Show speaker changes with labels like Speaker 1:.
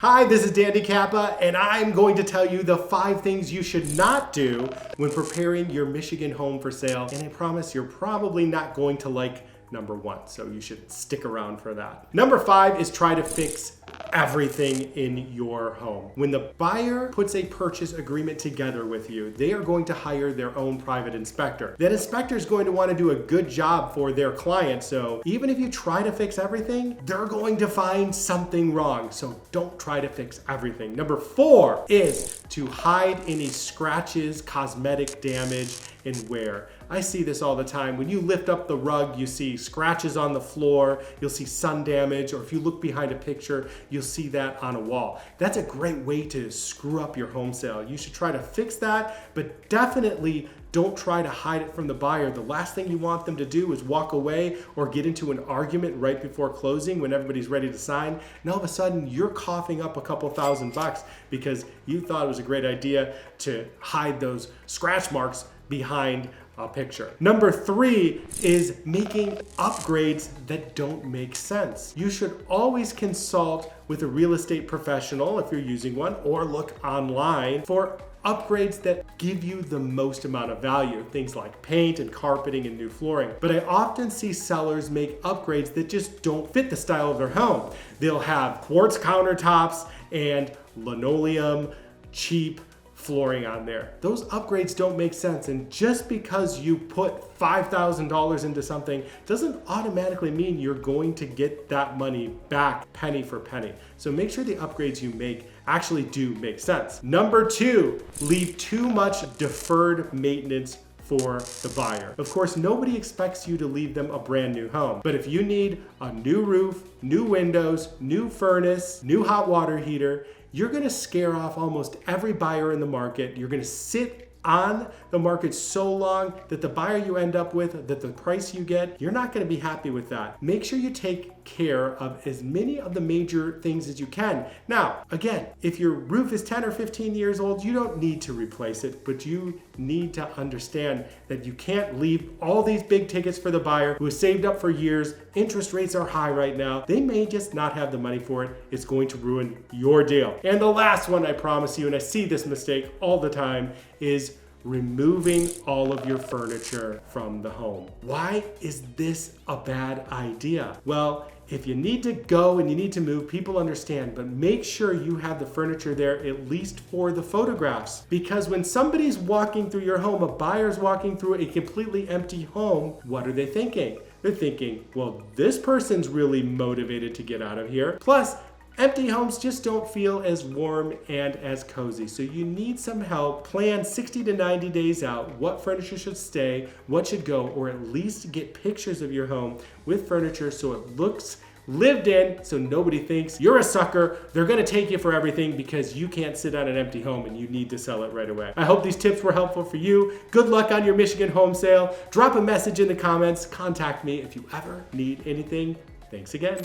Speaker 1: Hi, this is Dan DeCapua, and I'm going to tell you the 5 things you should not do when preparing your Michigan home for sale. And I promise you're probably not going to like number 1, so you should stick around for that. Number 5 is try to fix everything in your home. When the buyer puts a purchase agreement together with you, they are going to hire their own private inspector. That inspector is going to want to do a good job for their client, so even if you try to fix everything, they're going to find something wrong, so don't try to fix everything. Number 4 is to hide any scratches, cosmetic damage, and wear. I see this all the time. When you lift up the rug, you see scratches on the floor, you'll see sun damage, or if you look behind a picture, you'll see that on a wall. That's a great way to screw up your home sale. You should try to fix that, but definitely don't try to hide it from the buyer. The last thing you want them to do is walk away or get into an argument right before closing when everybody's ready to sign. And all of a sudden, you're coughing up a couple $1,000 because you thought it was a great idea to hide those scratch marks behind a picture. Number 3 is making upgrades that don't make sense. You should always consult with a real estate professional if you're using one, or look online for upgrades that give you the most amount of value, things like paint and carpeting and new flooring. But I often see sellers make upgrades that just don't fit the style of their home. They'll have quartz countertops and linoleum, cheap flooring on there. Those upgrades don't make sense, and just because you put $5,000 into something doesn't automatically mean you're going to get that money back penny for penny. So make sure the upgrades you make actually do make sense. Number 2, leave too much deferred maintenance for the buyer. Of course, nobody expects you to leave them a brand new home, but if you need a new roof, new windows, new furnace, new hot water heater, you're gonna scare off almost every buyer in the market. You're gonna sit on the market so long that the buyer you end up with, that the price you get, you're not gonna be happy with that. Make sure you take care of as many of the major things as you can. Now, again, if your roof is 10 or 15 years old, you don't need to replace it, but you need to understand that you can't leave all these big tickets for the buyer who has saved up for years. Interest rates are high right now. They may just not have the money for it. It's going to ruin your deal. And the last one, I promise you, and I see this mistake all the time, is removing all of your furniture from the home. Why is this a bad idea? Well, if you need to go and you need to move, people understand, but make sure you have the furniture there at least for the photographs. Because when somebody's walking through your home, a buyer's walking through a completely empty home, what are they thinking? They're thinking, well, this person's really motivated to get out of here. Plus, empty homes just don't feel as warm and as cozy. So you need some help. Plan 60 to 90 days out what furniture should stay, what should go, or at least get pictures of your home with furniture so it looks lived in, so nobody thinks you're a sucker. They're gonna take you for everything because you can't sit on an empty home and you need to sell it right away. I hope these tips were helpful for you. Good luck on your Michigan home sale. Drop a message in the comments. Contact me if you ever need anything. Thanks again.